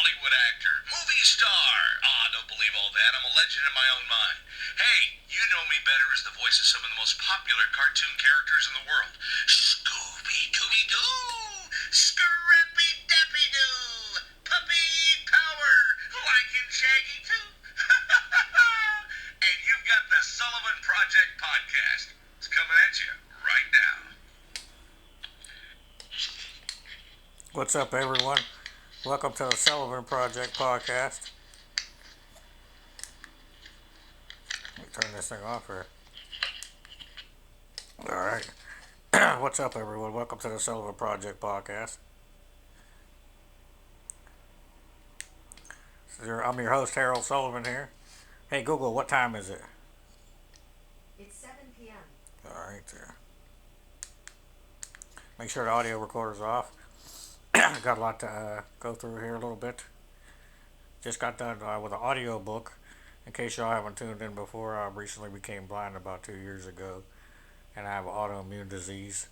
Hollywood actor, movie star. Don't believe all that. I'm a legend in my own mind. Hey, you know me better as the voice of some of the most popular cartoon characters in the world. Scooby-Dooby-Doo! Scrappy-Dappy-Doo! Puppy power! Like in Shaggy too? And you've got the Sullivan Project podcast. It's coming at you right now. What's up, everyone? Welcome to the Sullivan Project podcast. Let me turn this thing off here. All right. What's up, everyone? Welcome to the Sullivan Project podcast. I'm your host, Harold Sullivan here. Hey, Google, what time is it? It's 7 p.m. All right, there. Make sure the audio recorder's off. Got a lot to go through here a little bit. Just got done with an audio book. In case y'all haven't tuned in before, I recently became blind about 2 years ago, and I have autoimmune disease.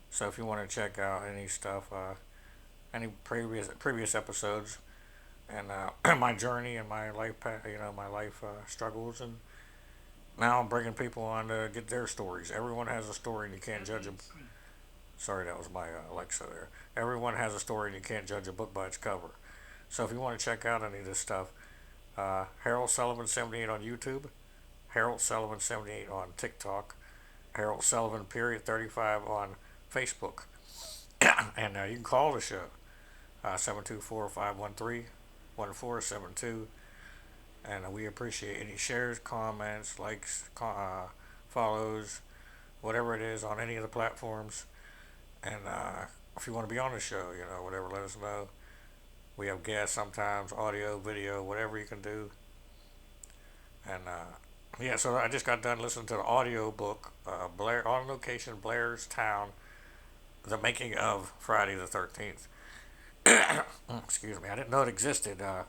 So if you want to check out any stuff, any previous episodes, and my journey and my life, my life struggles, and now I'm bringing people on to get their stories. Everyone has a story, and you can't judge them. Sorry, that was my Alexa there. Everyone has a story, and you can't judge a book by its cover. So if you want to check out any of this stuff, Harold Sullivan 78 on YouTube, Harold Sullivan 78 on TikTok, Harold Sullivan period 35 on Facebook, and you can call the show 724-513-1472, and we appreciate any shares, comments, likes, follows, whatever it is on any of the platforms. And if you want to be on the show, whatever, let us know. We have guests sometimes, audio, video, whatever you can do. And yeah, so I just got done listening to the audio book, Blair on location, Blair's Town, the making of Friday the 13th. Excuse me, I didn't know it existed. I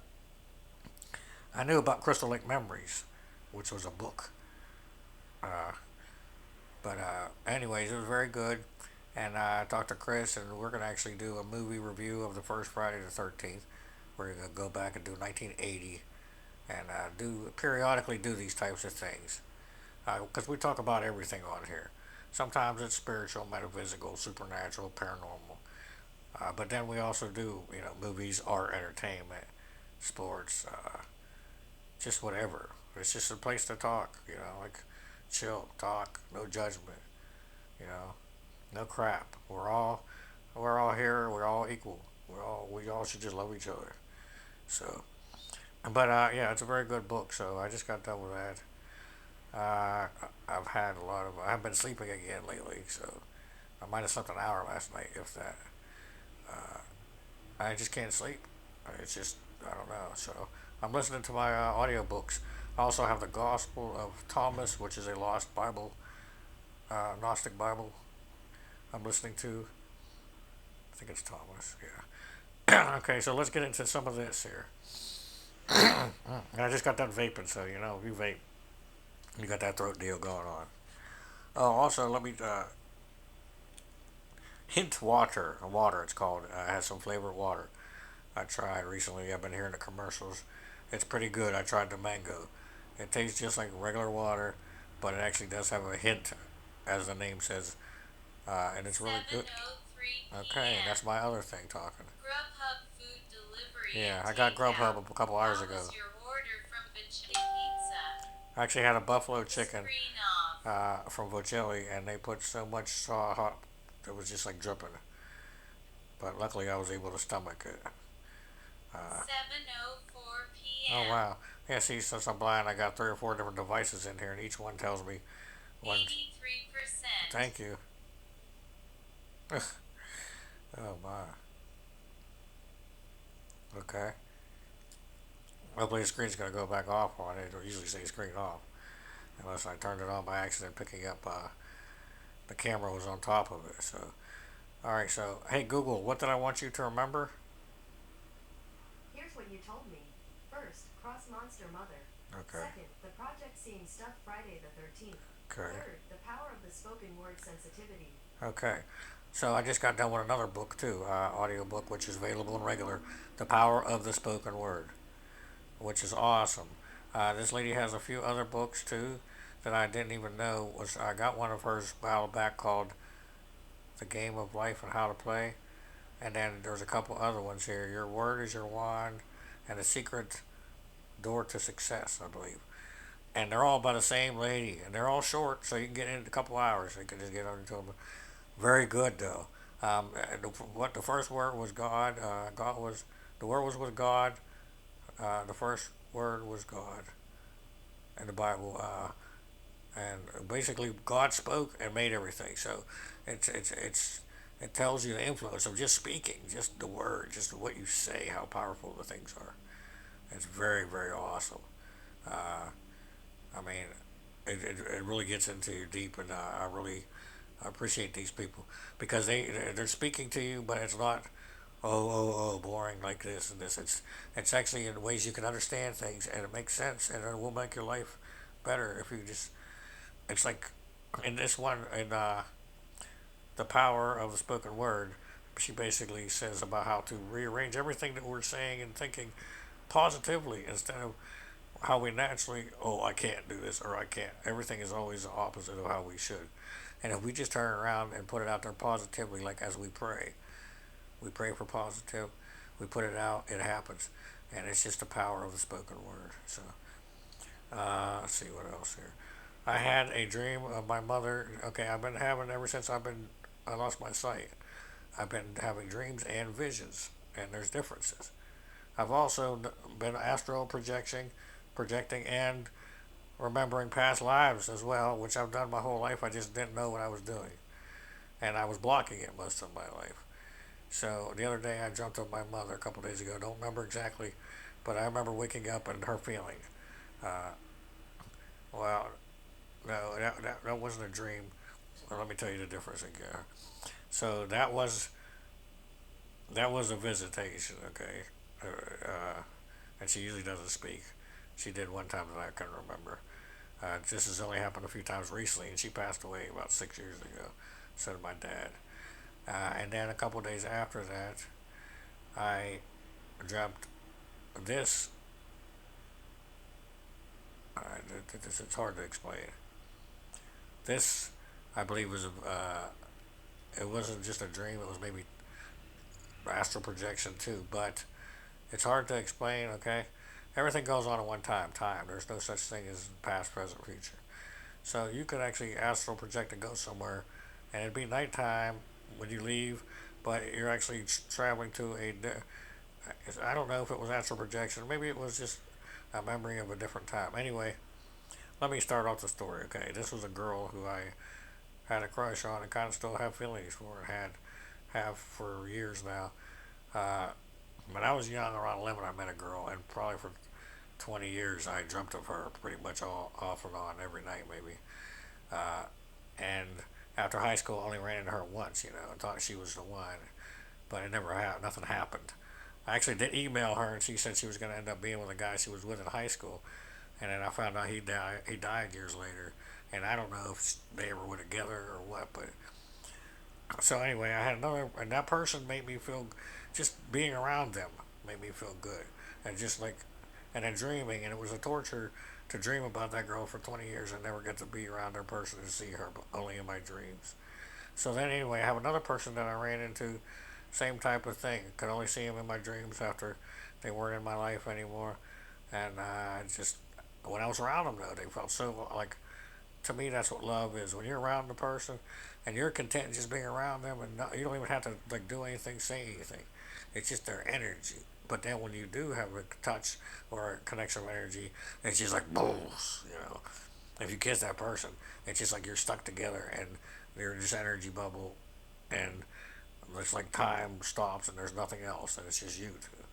knew about Crystal Lake Memories, which was a book. Uh, but anyways, it was very good. And I talked to Chris, and we're going to actually do a movie review of the first Friday the 13th. We're going to go back and do 1980 and do periodically do these types of things. Because we talk about everything on here. Sometimes it's spiritual, metaphysical, supernatural, paranormal. But then we also do, movies, art, entertainment, sports, just whatever. It's just a place to talk, like chill, talk, no judgment, you know, no crap. We're all here. We're all equal. We all should just love each other. So, but yeah, it's a very good book. So I just got done with that. I've had a lot of. I've been sleeping again lately, so I might have slept an hour last night, if that. Uh, I just can't sleep. It's just I don't know. So I'm listening to my audiobooks. I also have the Gospel of Thomas, which is a lost Bible, Gnostic Bible. I'm listening to. I think it's Thomas. Yeah. Okay, so let's get into some of this here. I just got done vaping, so if you vape, you got that throat deal going on. Oh, also, let me hint water. It's called. It has some flavored water. I tried recently. I've been hearing the commercials. It's pretty good. I tried the mango. It tastes just like regular water, but it actually does have a hint, as the name says, and it's really good. 7:03 Okay, p.m. that's my other thing talking. Grubhub food delivery Yeah, and I got takeout. Grubhub a couple hours How ago. was your order from Vicinity Pizza? I actually had a buffalo chicken Screen off. from Vocelli, and they put so much hot, it was just like dripping. But luckily, I was able to stomach it. Uh, 7:04 oh p.m. wow, yeah. See, since I'm blind, I got 3 or 4 different devices in here, and each one tells me one. 83%. Thank you. Oh my. Okay. Hopefully the screen's gonna go back off on it. It'll usually say screen off, unless I turned it on by accident, picking up the camera was on top of it. So, all right. So, hey Google, what did I want you to remember? Here's what you told me. First, Cross Monster Mother. Okay. Second, the project seeing stuff Friday the 13th. Okay. Third, the power of the spoken word sensitivity. Okay. So I just got done with another book too, audio book, which is available in regular, The Power of the Spoken Word, which is awesome. This lady has a few other books too that I didn't even know was. I got one of hers a while back called The Game of Life and How to Play, and then there's a couple other ones here. Your Word is Your Wand, and The Secret Door to Success, I believe. And they're all by the same lady, and they're all short, so you can get in a couple hours. You can just get into them. Very good though. What the first word was God. God was the word was with God. The first word was God in the Bible, and basically God spoke and made everything. So it's it tells you the influence of just speaking, just the word, just what you say, how powerful the things are. It's very awesome. Uh, I mean, it really gets into you deep, and I really appreciate these people because they're speaking to you, but it's not boring like this and this. It's actually in ways you can understand things and it makes sense and it will make your life better if you just. It's like in this one in the power of the spoken word. She basically says about how to rearrange everything that we're saying and thinking positively instead of how we naturally, oh, I can't do this or I can't. Everything is always the opposite of how we should. And if we just turn around and put it out there positively, like as we pray for positive, we put it out, it happens. And it's just the power of the spoken word. So, let's see what else here. I had a dream of my mother. Okay, I've been having ever since I lost my sight. I've been having dreams and visions, and there's differences. I've also been projecting and remembering past lives as well, which I've done my whole life. I just didn't know what I was doing, and I was blocking it most of my life. So the other day I dreamt of my mother a couple days ago. Don't remember exactly, but I remember waking up and her feeling. Uh, well, no, that wasn't a dream. Well, let me tell you the difference again. So that was a visitation, okay, and she usually doesn't speak. She did one time that I can remember. This has only happened a few times recently, and she passed away about 6 years ago. So did my dad. And then a couple of days after that, I dreamt this. Uh, it's hard to explain. This, I believe, was it wasn't just a dream. It was maybe astral projection too, but it's hard to explain. Okay, everything goes on at one time. Time. There's no such thing as past, present, future. So you could actually astral project and go somewhere, and it'd be nighttime when you leave, but you're actually traveling to a. I don't know if it was astral projection. Maybe it was just a memory of a different time. Anyway, let me start off the story. Okay, this was a girl who I had a crush on and kind of still have feelings for and have for years now. Uh, when I was young, around 11, I met a girl, and probably for 20 years I dreamt of her pretty much all off and on every night, maybe. Uh, and after high school, I only ran into her once, and thought she was the one, but it never happened. Nothing happened. I actually did email her, and she said she was going to end up being with a guy she was with in high school, and then I found out he died. He died years later, and I don't know if they ever were together or what. But so anyway, I had another, and that person made me feel, just being around them made me feel good, and just like, and then dreaming, and it was a torture to dream about that girl for 20 years and never get to be around her person and see her, but only in my dreams. So then anyway, I have another person that I ran into, same type of thing. Could only see them in my dreams after they weren't in my life anymore, and just when I was around them though, they felt so like, to me that's what love is. When you're around the person and you're content just being around them, and not, you don't even have to like do anything, say anything. It's just their energy. But then when you do have a touch or a connection of energy, it's just like boom. If you kiss that person, it's just like you're stuck together and you're in this energy bubble, and it's like time stops and there's nothing else, and it's just you two.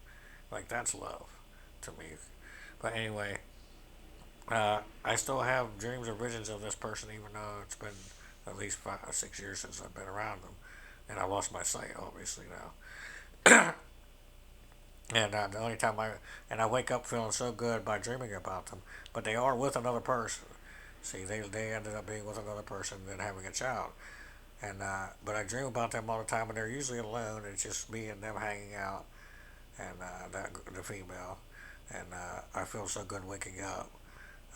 Like that's love to me. But anyway, I still have dreams or visions of this person, even though it's been at least 5 or 6 years since I've been around them, and I lost my sight obviously now. And the only time I wake up feeling so good by dreaming about them, but they are with another person. See, they ended up being with another person and having a child, and but I dream about them all the time, and they're usually alone. It's just me and them hanging out, and the female, and I feel so good waking up.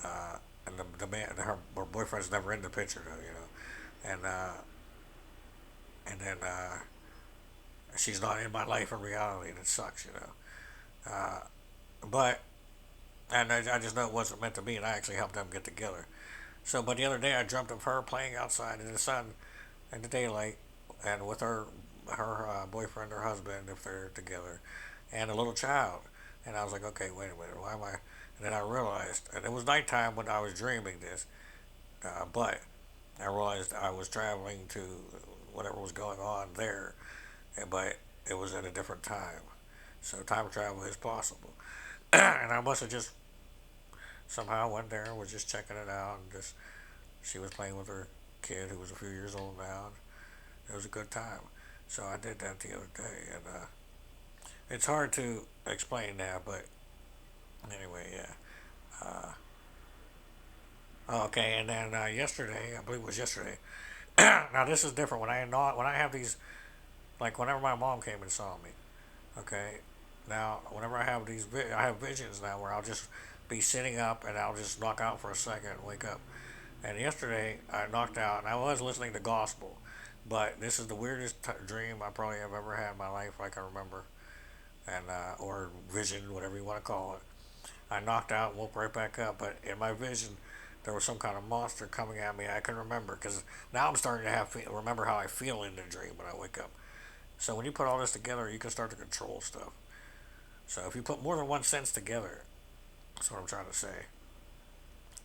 And the man, her boyfriend's never in the picture though, and then she's not in my life in reality, and it sucks, Uh, but I just know it wasn't meant to be, and I actually helped them get together. So, but the other day I dreamt of her playing outside in the sun in the daylight, and with her boyfriend or husband if they're together, and a little child. And I was like, okay, wait a minute, why am I? And then I realized, and it was nighttime when I was dreaming this, but I realized I was traveling to whatever was going on there, but it was at a different time. So time travel is possible. And I must have just somehow went there and was just checking it out, and just she was playing with her kid who was a few years old now. It was a good time. So I did that the other day, and it's hard to explain now, but anyway, yeah. Uh, okay, and then yesterday, I believe it was yesterday. Now this is different when I have these, like whenever my mom came and saw me. Okay, now whenever I have I have visions now where I'll just be sitting up and I'll just knock out for a second and wake up. And yesterday I knocked out and I was listening to gospel, but this is the weirdest dream I probably have ever had in my life I can remember, and or vision, whatever you want to call it. I knocked out and woke right back up, but in my vision, there was some kind of monster coming at me. I can remember because now I'm starting to remember how I feel in the dream when I wake up. So when you put all this together, you can start to control stuff. So if you put more than one sense together, that's what I'm trying to say.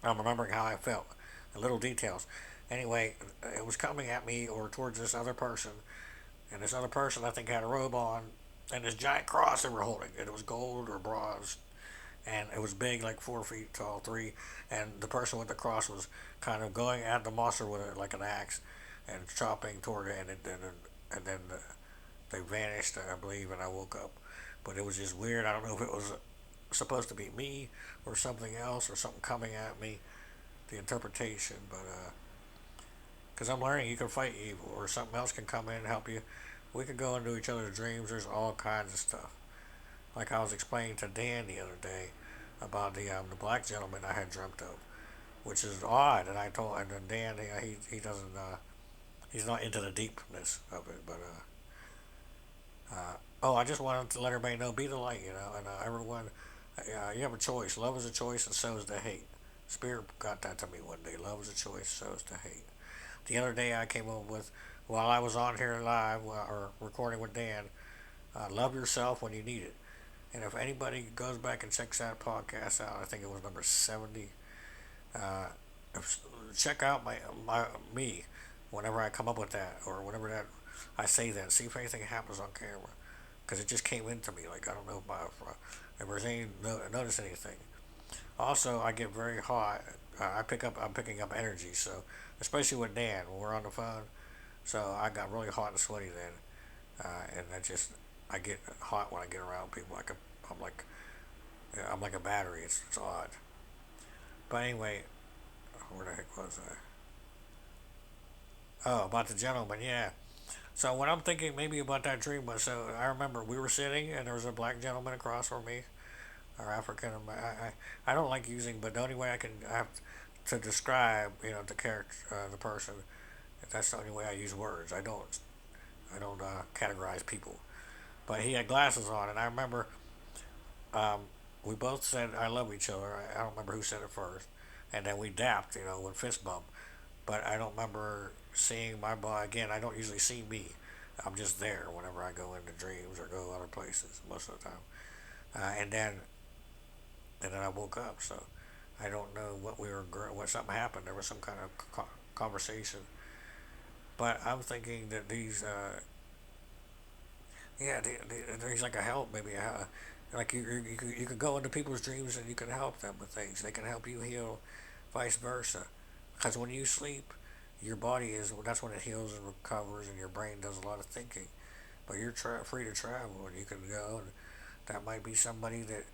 I'm remembering how I felt, the little details. Anyway, it was coming at me or towards this other person, and this other person I think had a robe on, and this giant cross they were holding. And it was gold or bronze, and it was big, like 4 feet tall, three. And the person with the cross was kind of going at the monster with it like an axe, and chopping toward it, and then they vanished, I believe, and I woke up. But it was just weird. I don't know if it was supposed to be me or something else or something coming at me. The interpretation, but because I'm learning, you can fight evil or something else can come in and help you. We can go into each other's dreams. There's all kinds of stuff. Like I was explaining to Dan the other day about the black gentleman I had dreamt of, which is odd. And I told and then Dan he doesn't he's not into the deepness of it, but oh, I just wanted to let everybody know, be the light, and everyone, you have a choice. Love is a choice, and so is the hate. Spirit got that to me one day. Love is a choice, so is the hate. The other day I came up with, while I was on here live or recording with Dan, love yourself when you need it. And if anybody goes back and checks that podcast out, I think it was number 70. Uh, check out my me whenever I come up with that or whenever that I say that. See if anything happens on camera because it just came into me. Like I don't know if there's any notice anything. Also, I get very hot. I'm picking up energy. So especially with Dan when we're on the phone. So I got really hot and sweaty then, and I get hot when I get around people. I'm like I'm like a battery. It's odd. But anyway, where the heck was I? Oh, about the gentleman, yeah. So what I'm thinking maybe about that dream was, so I remember we were sitting and there was a black gentleman across from me, or African. I don't like using, but the only way I have to describe, the character, the person. That's the only way I use words. I don't categorize people. But he had glasses on, and I remember um, we both said I love each other. I don't remember who said it first, and then we dapped, with fist bump. But I don't remember seeing my body again. I don't usually see me. I'm just there whenever I go into dreams or go other places most of the time. And then I woke up. So I don't know what something happened. There was some kind of conversation. But I'm thinking that these, yeah, there's like a help maybe. Like you could go into people's dreams and you can help them with things. They can help you heal, vice versa. Because when you sleep, your body that's when it heals and recovers, and your brain does a lot of thinking. But you're free to travel, and you can go, and that might be somebody that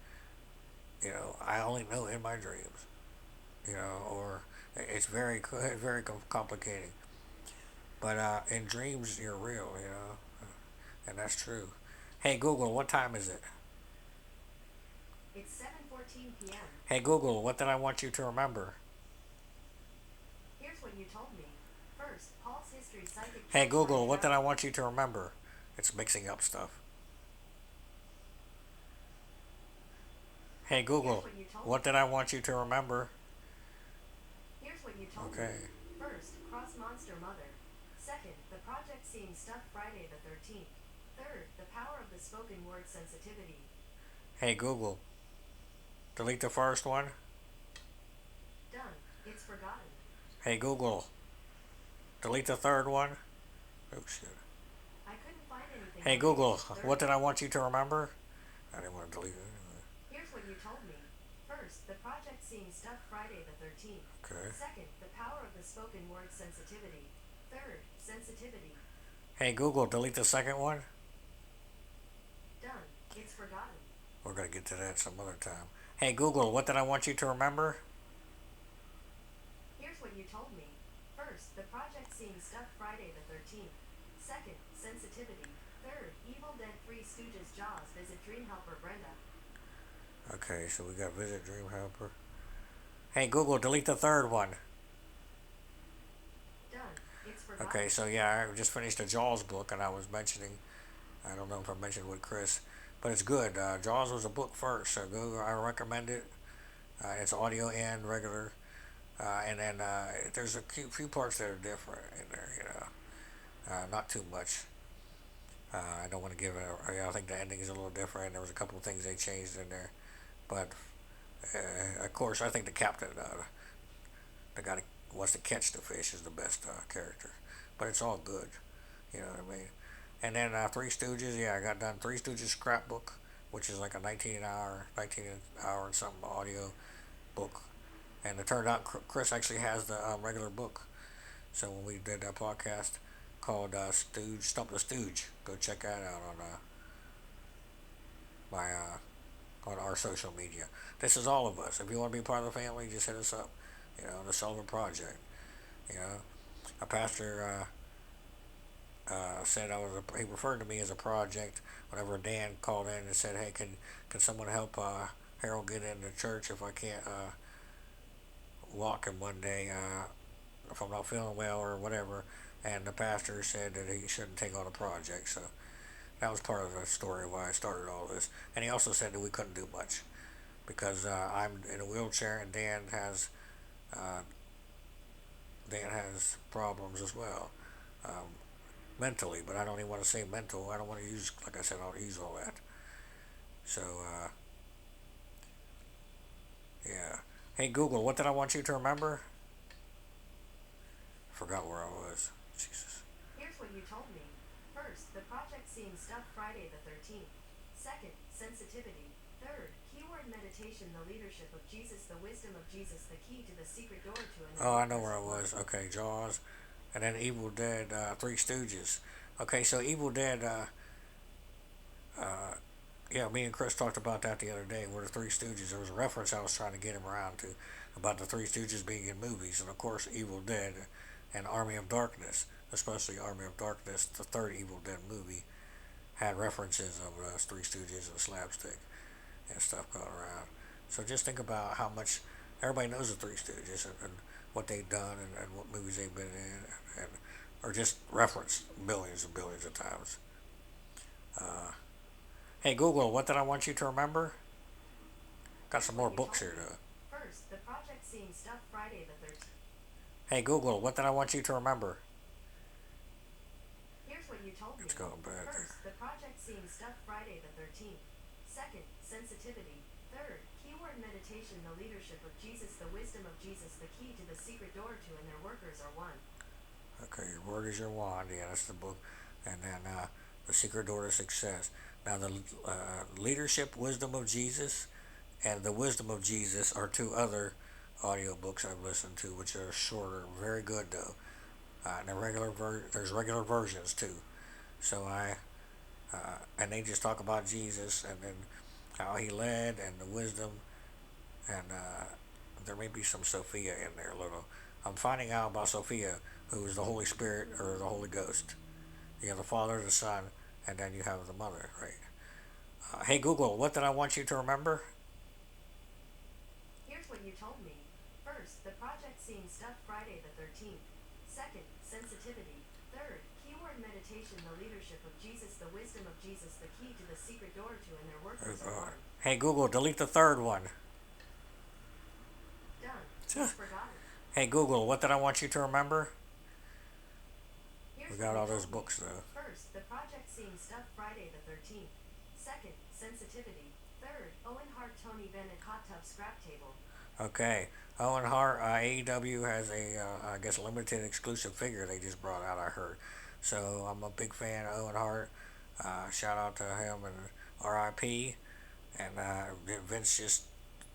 I only know in my dreams, or it's very very complicated. But in dreams, you're real, and that's true. Hey Google, what time is it? It's 7:14 p.m. Hey Google, what did I want you to remember? Here's what you told me. First, Paul's history psychic Hey trust fund Google, what did I travel. want you to remember? It's mixing up stuff. Hey Here's Google, what you told what me. did I want you to remember? Here's what you told me. Okay. First, Cross Monster Mother. Second, the project Seeing Stuff Friday the 13th. Third, the power of the spoken word sensitivity. Hey Google, delete the first one. Done. It's forgotten. Hey Google, delete the third one. Oh shit. I couldn't find anything Hey related Google, to the what third did I one. want you to remember? I didn't want to delete it Here's what you told me. First, the project Seeing Stuff Friday the 13th. anyway. Okay. Second, the power of the spoken word sensitivity. Third, sensitivity. Hey Google, delete the second one. Done. It's forgotten. We're gonna get to that some other time. Hey Google, what did I want you to remember? Here's what you told me. First, the project Seeing Stuff Friday the 13th. Second, sensitivity. Third, Evil Dead 3 Stooges Jaws visit Dream Helper Brenda. Okay, so we got visit Dream Helper. Hey Google, delete the third one. Done. It's Okay, forgotten. so yeah, I just finished a Jaws book, and I was mentioning, I don't know if I mentioned with Chris, but it's good. Jaws was a book first, so go. I recommend it. It's audio and regular, and then there's a few parts that are different in there. Not too much. I don't want to give it. I think the ending is a little different. There was a couple of things they changed in there, but of course, I think the captain, the guy that wants to catch the fish, is the best character. But it's all good. You know what I mean? And then Three Stooges. Yeah, I got done Three Stooges scrapbook, which is like a 19 hour and something audio book. And it turned out Chris actually has the regular book. So when we did that podcast called Stooge Stump the Stooge, go check that out on my on our social media. This is all of us. If you want to be part of the family, just hit us up. The Sullivan Project. You know, a pastor said he referred to me as a project. Whenever Dan called in and said, "Hey, can someone help Harold get into church if I can't walk him one day if I'm not feeling well or whatever?" And the pastor said that he shouldn't take on a project. So that was part of the story why I started all this. And he also said that we couldn't do much because I'm in a wheelchair and uh, Dan has problems as well. Um, Mentally, but I don't even want to say mental. I don't want to use, like I said, I don't use all that. So, yeah. Hey, Google, what did I want you to remember? Forgot where I was. Jesus. Here's what you told me. First, the project Seeing Stuff Friday the 13th. Second, sensitivity. Third, keyword meditation, the leadership of Jesus, the wisdom of Jesus, the key to the secret door to a Oh, I know network where I of one. was. Okay, Jaws. And then Evil Dead, Three Stooges. Okay, so Evil Dead, uh, yeah, me and Chris talked about that the other day. Where the Three Stooges, there was a reference I was trying to get him around to about the Three Stooges being in movies, and of course, Evil Dead and Army of Darkness, especially Army of Darkness, the third Evil Dead movie, had references of Three Stooges and slapstick and stuff going around. So just think about how much everybody knows the Three Stooges and what they've done and what movies they've been in, or just referenced billions and billions of times. Uh, hey Google, what did I want you to remember? Got Here's some what more you books told here me. though. First, the project Seeing Stuff Friday the 13th. Hey Google, what did I want you to remember? Here's what you told It's me. going bad there. First, the project Seeing Stuff Friday the 13th. Second, sensitivity. Third, keyword meditation, the leadership of Jesus, the wisdom of Jesus, the key to the secret door to, and their workers are one. Okay, your word is your wand. Yeah, that's the book. And then the secret door to success. Now the leadership, wisdom of Jesus, and the wisdom of Jesus are two other audiobooks I've listened to, which are shorter, very good though. And there's regular versions too. So and they just talk about Jesus and then how he led and the wisdom and there may be some Sophia in there a little. I'm finding out about Sophia, who is the Holy Spirit or the Holy Ghost. You have the Father, the Son, and then you have the Mother, right? Hey Google, what did I want you to remember? Here's what you told me. First, the project seeing stuff Friday the 13th. Second, sensitivity. Third, keyword meditation, the leadership of Jesus, the wisdom of Jesus, the key to the secret door to, and their workers are one. Hey Google, delete the third one. Done. It's forgotten. Hey Google, what did I want you to remember? Here's We what got you all those told me. books though. First, the project seeing stuff Friday the 13th. Second, sensitivity. Third, Owen Hart, Tony Bennett, hot tub scrap table. Okay. Owen Hart, AEW has a, I guess, limited exclusive figure they just brought out, I heard. So I'm a big fan of Owen Hart. Shout out to him and RIP. And Vince just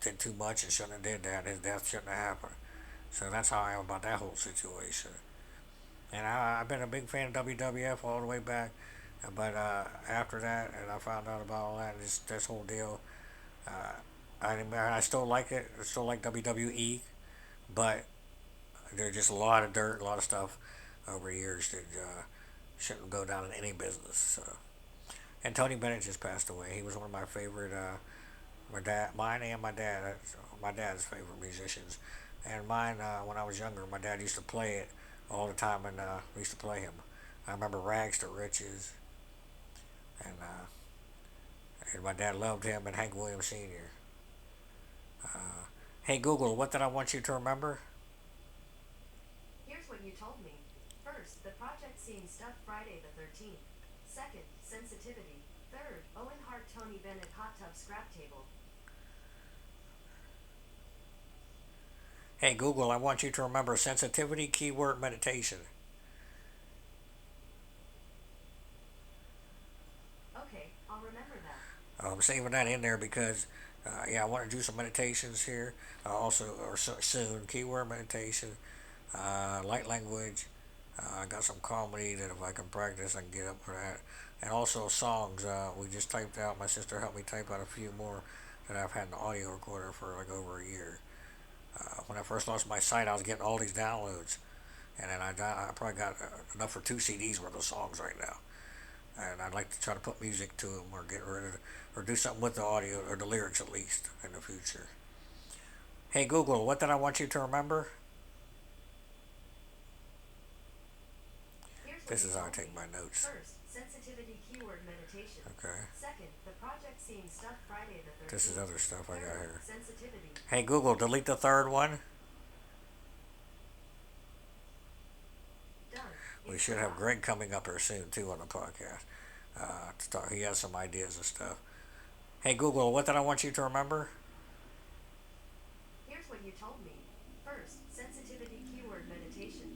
did too much and shouldn't have did that. His death shouldn't have happened. So that's how I am about that whole situation. And I've been a big fan of WWF all the way back. But after that, and I found out about all that, this whole deal, uh, I still like it. I still like WWE, but there's just a lot of dirt, a lot of stuff over years that shouldn't go down in any business. So. And Tony Bennett just passed away. He was one of my favorite, mine and my dad, my dad's favorite musicians. And mine, when I was younger, my dad used to play it all the time, and we used to play him. I remember Rags to Riches, and my dad loved him and Hank Williams Sr. Hey Google, what did I want you to remember? Here's what you told me. First, the project seeing stuff Friday the 13th. Second, sensitivity. Third, Owen Hart, Tony Bennett, hot tub scrap table. Hey Google, I want you to remember sensitivity, keyword meditation. Okay, I'll remember that. I'm saving that in there because, yeah, I want to do some meditations here. Also, or soon, keyword meditation, light language. I got some comedy that if I can practice, I can get up for that. And also songs. We just typed out. My sister helped me type out a few more that I've had in the audio recorder for like over a year. When I first lost my sight, I was getting all these downloads, and then I probably got enough for 2 CDs worth of songs right now. And I'd like to try to put music to them or get rid of, or do something with the audio or the lyrics at least in the future. Hey Google, what did I want you to remember? Here's what This you is how I told take me. my notes. First, sensitivity keyword meditation. Okay. Second, the project seeing stuff Friday the 13th. This is other stuff I got Third, here. sensitivity. Hey Google, delete the third one. Done. We It's should have forgotten. Greg coming up here soon too on the podcast. To talk, he has some ideas and stuff. Hey Google, what did I want you to remember? Here's what you told me. First, sensitivity keyword meditation.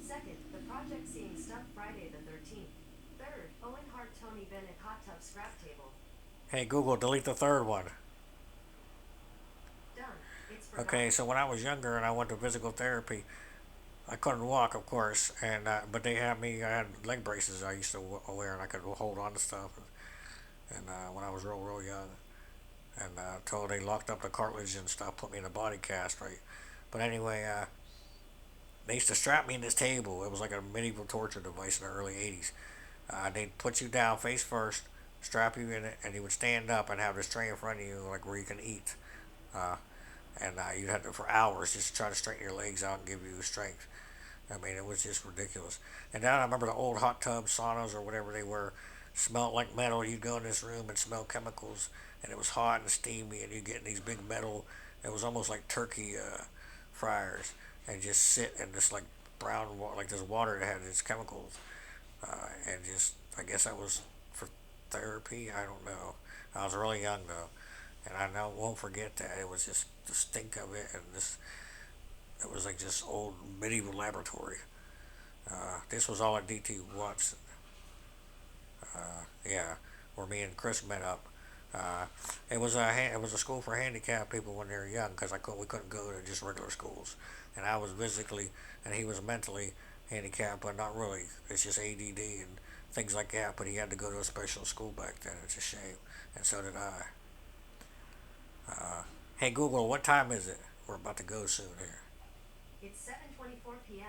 Second, the project seeing stuff Friday the 13th. Third, Owen Hart, Tony Bennett, hot tub scrap table. Hey Google, delete the third one. Done. It's forgotten. Okay, so when I was younger and I went to physical therapy, I couldn't walk, of course, and but they had me. I had leg braces I used to wear, and I could hold on to stuff. And when I was real young, and until they locked up the cartilage and stuff, put me in a body cast, right? But anyway, they used to strap me in this table. It was like a medieval torture device in the early '80s. They'd put you down face first, strap you in it, and you would stand up and have this tray in front of you, like where you can eat. Uh, and you had to for hours just try to straighten your legs out and give you strength. I mean, it was just ridiculous. And then I remember the old hot tub saunas or whatever they were, smelled like metal. You'd go in this room and smell chemicals, and it was hot and steamy, and you get in these big metal. It was almost like turkey fryers, and just sit in this like brown water, like this water that had its chemicals, and just I guess that was for therapy. I don't know. I was really young though, and I know won't forget that. It was just the stink of it, and this it was like this old medieval laboratory. This was all at DT Watson. Yeah, where me and Chris met up. Uh, it was a school for handicapped people when they were young because we couldn't go to just regular schools, and I was physically and he was mentally handicapped, but not really. It's just ADD and things like that. But he had to go to a special school back then. It's a shame, and so did I. Hey Google, what time is it? We're about to go soon here. It's 7:24 p.m.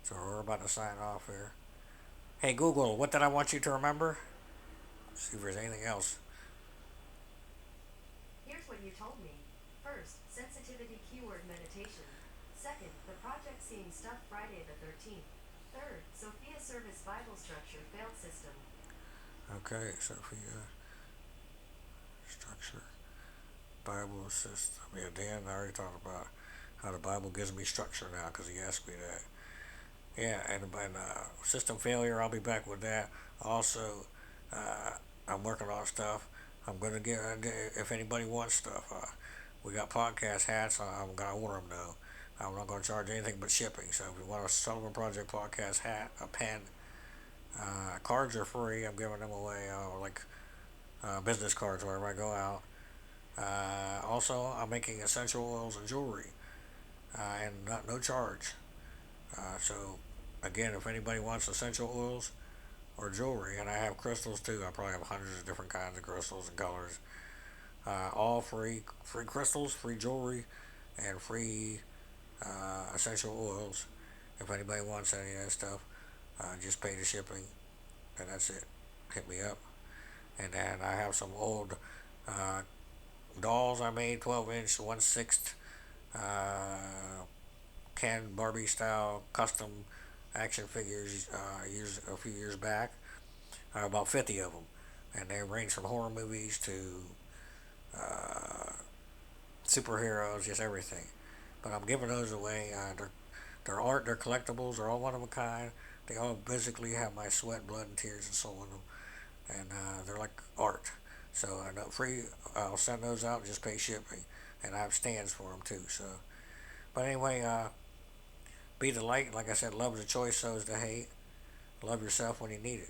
So we're about to sign off here. Hey Google, what did I want you to remember? See if there's anything else. Here's what you told me. First, sensitivity keyword meditation. Second, the project seeing stuff Friday the 13th. Third, Sophia Service Bible structure failed system. Okay, Sophia structure Bible system. Yeah, Dan, I already talked about how the Bible gives me structure now because he asked me that. Yeah, and system failure, I'll be back with that. Also, uh, I'm working on stuff. I'm gonna get if anybody wants stuff. We got podcast hats. I'm gonna order them though. I'm not gonna charge anything but shipping. So if you want a Sullivan Project podcast hat, a pen, cards are free. I'm giving them away, like business cards wherever I go out. Also, I'm making essential oils and jewelry, and no charge. So again, if anybody wants essential oils or jewelry, and I have crystals too. I probably have hundreds of different kinds of crystals and colors. All free, free crystals, free jewelry, and free essential oils. If anybody wants any of that stuff, just pay the shipping, and that's it. Hit me up. And then I have some old uh, dolls I made, 12-inch, 1/6 uh, Ken Barbie style custom action figures a few years back. About 50 of them, and they range from horror movies to uh, superheroes, just everything. But I'm giving those away. They're art, they're collectibles, they're all one of a kind. They all basically have my sweat, blood, and tears and soul in them, and they're like art. So free. I'll send those out. Just pay shipping, and I have stands for them too. So, but anyway, be the light. Like I said, love the choice, so is the hate. Love yourself when you need it.